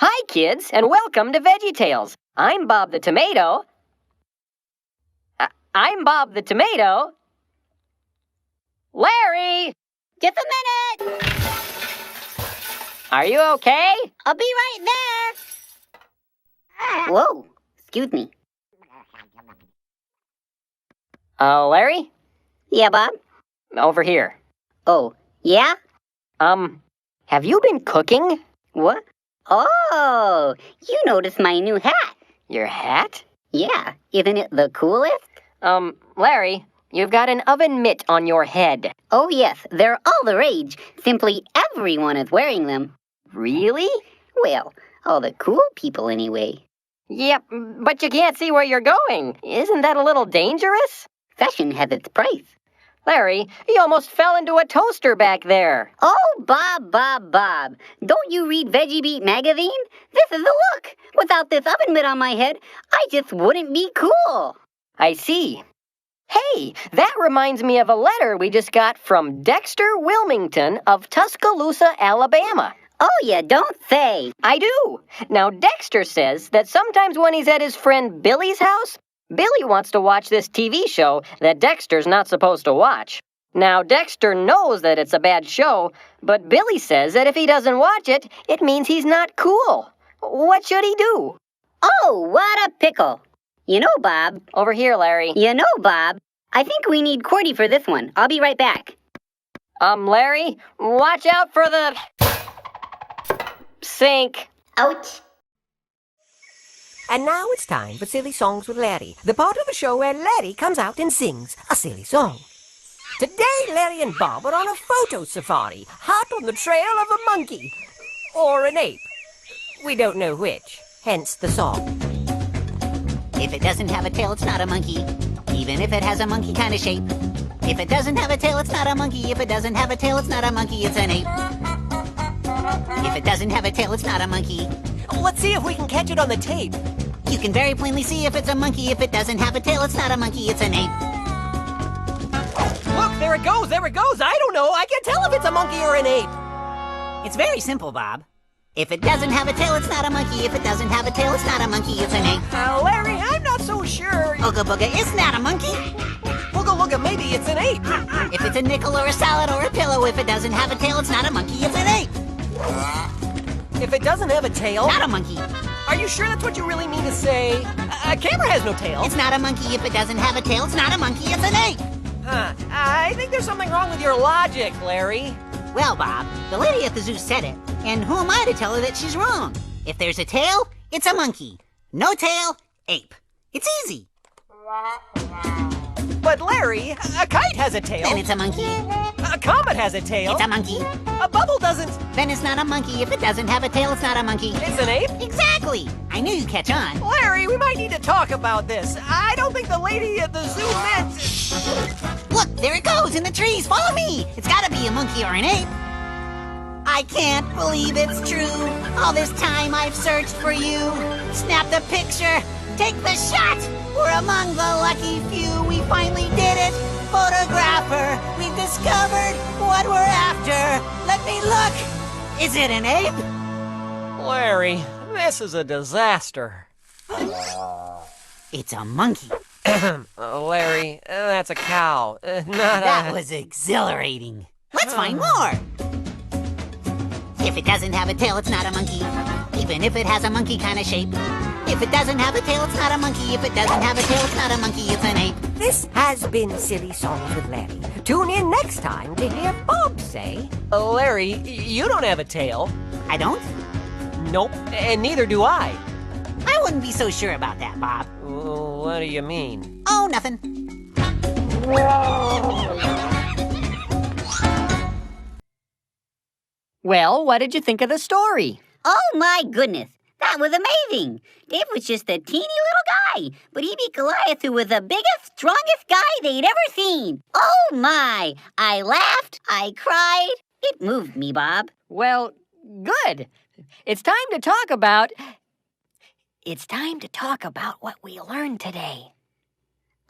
Hi, kids, and welcome to VeggieTales. I'm Bob the Tomato. I'm Bob the Tomato. Larry! Just a minute! Are you okay? I'll be right there. Whoa, excuse me. Larry? Yeah, Bob? Over here. Oh, yeah? Have you been cooking? What? Oh, you noticed my new hat. Your hat? Yeah, isn't it the coolest? Larry, you've got an oven mitt on your head. Oh, yes, they're all the rage. Simply everyone is wearing them. Really? Well, all the cool people anyway. Yep, but you can't see where you're going. Isn't that a little dangerous? Fashion has its price. Larry, you almost fell into a toaster back there. Oh, Bob. Don't you read Veggie Beat magazine? This is the look. Without this oven mitt on my head, I just wouldn't be cool. I see. Hey, that reminds me of a letter we just got from Dexter Wilmington of Tuscaloosa, Alabama. Oh, you don't say. I do. Now, Dexter says that sometimes when he's at his friend Billy's house, Billy wants to watch this TV show that Dexter's not supposed to watch. Now, Dexter knows that it's a bad show, but Billy says that if he doesn't watch it, it means he's not cool. What should he do? Oh, what a pickle. You know, Bob. Over here, Larry. You know, Bob. I think we need Cordy for this one. I'll be right back. Larry, watch out for the sink. Ouch. And now it's time for Silly Songs with Larry, the part of the show where Larry comes out and sings a silly song. Today, Larry and Bob are on a photo safari, hot on the trail of a monkey. Or an ape. We don't know which, hence the song. If it doesn't have a tail, it's not a monkey. Even if it has a monkey kind of shape. If it doesn't have a tail, it's not a monkey. If it doesn't have a tail, it's not a monkey, it's an ape. If it doesn't have a tail, it's not a monkey. Let's see if we can catch it on the tape. You can very plainly see if it's a monkey. If it doesn't have a tail, it's not a monkey, it's an ape. Look, there it goes. I don't know. I can't tell if it's a monkey or an ape. It's very simple, Bob. If it doesn't have a tail, it's not a monkey. If it doesn't have a tail, it's not a monkey, it's an ape. Larry, I'm not so sure. Ooga booga, it's not a monkey. Booga, maybe it's an ape. If it's a nickel or a salad or a pillow, if it doesn't have a tail, it's not a monkey, it's an ape. If it doesn't have a tail... Not a monkey. Are you sure that's what you really mean to say? A camera has no tail. It's not a monkey. If it doesn't have a tail, it's not a monkey, it's an ape. I think there's something wrong with your logic, Larry. Well, Bob, the lady at the zoo said it, and who am I to tell her that she's wrong? If there's a tail, it's a monkey. No tail, ape. It's easy. But Larry, a kite has a tail. Then it's a monkey. A comet has a tail. It's a monkey. A bubble doesn't. Then it's not a monkey. If it doesn't have a tail, it's not a monkey. It's an ape? Exactly. I knew you'd catch on. Larry, we might need to talk about this. I don't think the lady at the zoo meant... Look, there it goes in the trees. Follow me. It's gotta be a monkey or an ape. I can't believe it's true. All this time I've searched for you. Snap the picture. Take the shot. We're among the lucky few. We finally did it. Photographer, we've discovered what we're after. Let me look. Is it an ape? Larry, this is a disaster. It's a monkey. Larry, that's a cow. That was exhilarating. Let's find more. If it doesn't have a tail, it's not a monkey. Even if it has a monkey kind of shape. If it doesn't have a tail, it's not a monkey. If it doesn't have a tail, it's not a monkey, it's an ape. This has been Silly Songs with Larry. Tune in next time to hear Bob say... Larry, you don't have a tail. I don't? Nope, and neither do I. I wouldn't be so sure about that, Bob. What do you mean? Oh, nothing. Well, what did you think of the story? Oh, my goodness. That was amazing. Dave was just a teeny little guy, but he beat Goliath, who was the biggest, strongest guy they'd ever seen. Oh, my. I laughed. I cried. It moved me, Bob. Well, good. It's time to talk about what we learned today.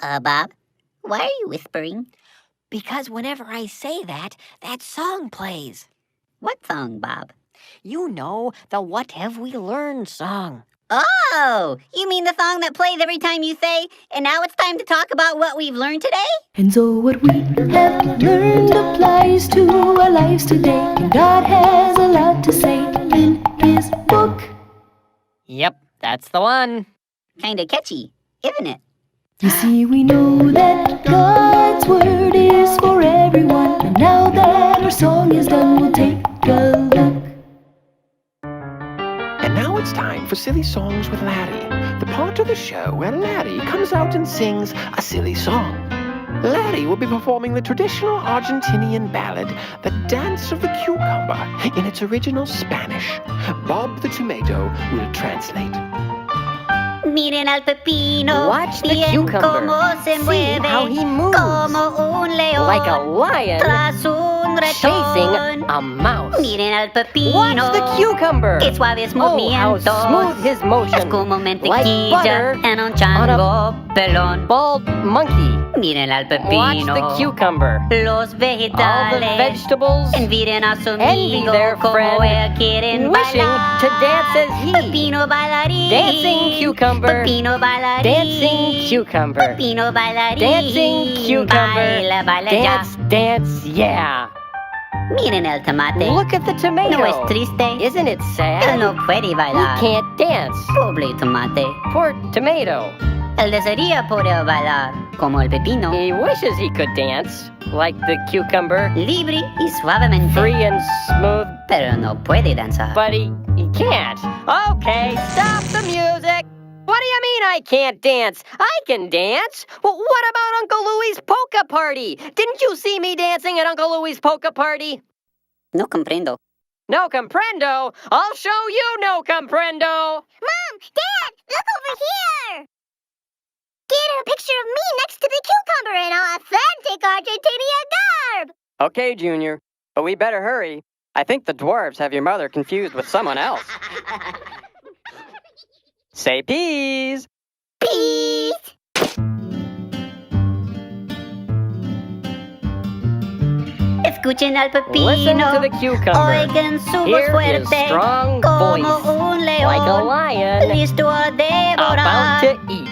Bob, why are you whispering? Because whenever I say that, that song plays. What song, Bob? You know, the What Have We Learned song. Oh, you mean the song that plays every time you say, and now it's time to talk about what we've learned today? And so what we have learned applies to our lives today. And God has a lot to say in His book. Yep, that's the one. Kinda catchy, isn't it? You see, we know that God's word is for everyone. And now that our song is done, we'll take a look. And now it's time for Silly Songs with Larry, the part of the show where Larry comes out and sings a silly song. Larry will be performing the traditional Argentinian ballad, The Dance of the Cucumber, in its original Spanish. Bob the Tomato will translate. Miren al pepino, Watch the bien cucumber. cómo se See mueve, how he moves. como un león, Like a lion tras un chasing ratón. a mouse. Miren al pepino, Watch the cucumber. qué suaves Oh, how movimientos, smooth his motion. es como Like mantequilla butter en un chango pelón. Bald monkey. Miren al Watch pepino, the cucumber. los All the vegetales, vegetables envidian a su envy amigo their como friend, él quieren wishing bailar. to dance as he. Pepino bailarín, Dancing cucumber. Pepino bailarín, Dancing cucumber. Pepino bailarín, Dancing cucumber. baila, baila Dance, dance, yeah. ya. Miren el tomate, Look at the tomato. no es triste, Isn't it él sad? no puede He bailar. can't dance. Pobre tomate, Poor tomato. él desearía poder bailar como el pepino, He wishes he could dance like the cucumber, libre y suavemente, free and smooth, pero no puede danzar. but he can't. Okay, stop the music. What do you mean I can't dance? I can dance. Well, what about Uncle Louie's polka party? Didn't you see me dancing at Uncle Louie's polka party? No comprendo. No comprendo. I'll show you no comprendo. Mom! Dad! Look over here! Get a picture of me next to the cucumber in authentic Argentinian garb! Okay, Junior, but we better hurry. I think the dwarves have your mother confused with someone else. Say peas. Peace! Escuchen al pepino, Listen to the cucumber. oigan su voz Hear his fuerte, strong como voice, un león, like a lion listo a about devorar. to eat.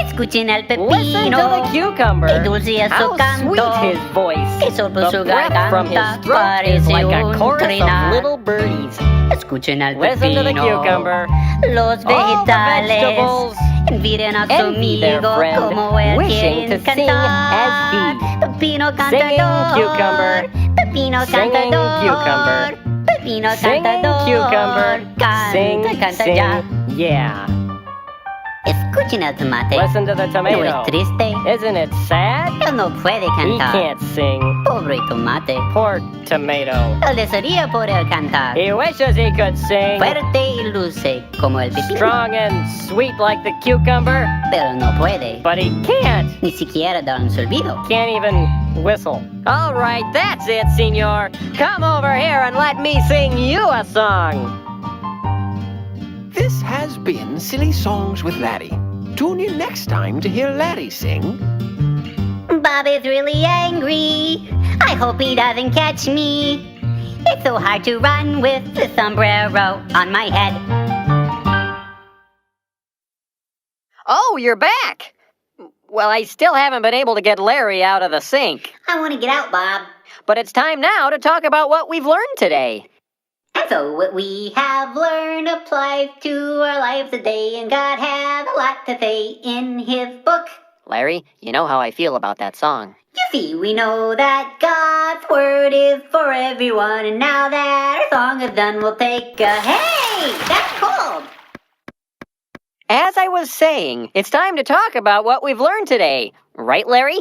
Escuchen al Listen pepino, to the cucumber. qué dulce es su How canto, sweet his voice. que sopla The su breath from his garganta throat is parece like a un chorus trinar. of little birdies. Escuchen al Listen to the pepino, cucumber. los All the vegetales, vegetables envidian a su envy their amigo friend, como él wishing quieren to sing cantar. as Pepino Singing cantador, cucumber. Pepino Singing cantador, cucumber. Pepino Singing cantador, cucumber. canta, Sing, canta sing, ya. yeah. Escuchen al tomate, Listen to the no tomato. es triste, Isn't it sad? él no puede He cantar. can't sing. Pobre tomate, Poor tomato. él desearía poder cantar. He wishes he could sing. Fuerte y luce como el pepino, Strong and sweet like the cucumber, pero no puede, but he can't. ni siquiera dar un silbido. Can't even whistle. All right, that's it, senor. Come over here and let me sing you a song. This has been Silly Songs with Larry. Tune in next time to hear Larry sing. Bob is really angry. I hope he doesn't catch me. It's so hard to run with the sombrero on my head. Oh, you're back. Well, I still haven't been able to get Larry out of the sink. I want to get out, Bob. But it's time now to talk about what we've learned today. And so what we have learned applies to our lives today, and God has a lot to say in His book. Larry, you know how I feel about that song. You see, we know that God's word is for everyone, and now that our song is done, we'll take a hey! That's cold! As I was saying, it's time to talk about what we've learned today. Right, Larry?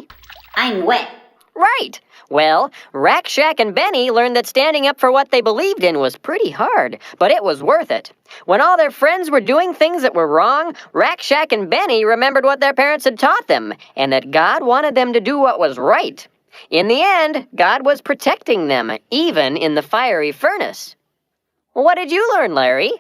I'm wet. Right. Well, Rack, Shack, and Benny learned that standing up for what they believed in was pretty hard, but it was worth it. When all their friends were doing things that were wrong, Rack, Shack, and Benny remembered what their parents had taught them, and that God wanted them to do what was right. In the end, God was protecting them, even in the fiery furnace. What did you learn, Larry?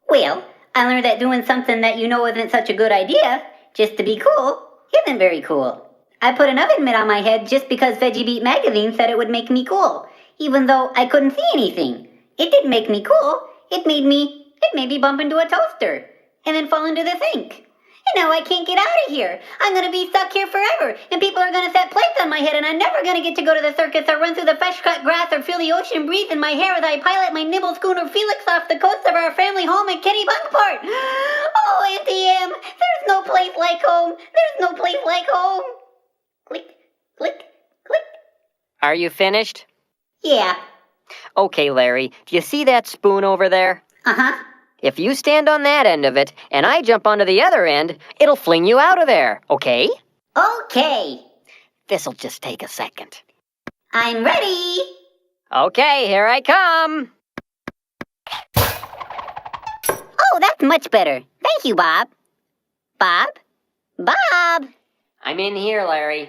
Well, I learned that doing something that you know isn't such a good idea, just to be cool, isn't very cool. I put an oven mitt on my head just because Veggie Beat magazine said it would make me cool, even though I couldn't see anything. It didn't make me cool. It made me bump into a toaster and then fall into the sink. And now I can't get out of here. I'm going to be stuck here forever. And people are going to set plates on my head. And I'm never going to get to go to the circus or run through the fresh-cut grass or feel the ocean breathe in my hair as I pilot my nimble schooner Felix off the coast of our family home in Kennebunkport. Oh, Auntie Em, there's no place like home. There's no place like home. Click, click, click. Are you finished? Yeah. Okay, Larry, do you see that spoon over there? Uh-huh. If you stand on that end of it, and I jump onto the other end, it'll fling you out of there, okay? Okay. This'll just take a second. I'm ready. Okay, here I come. Oh, that's much better. Thank you, Bob. Bob? Bob! I'm in here, Larry.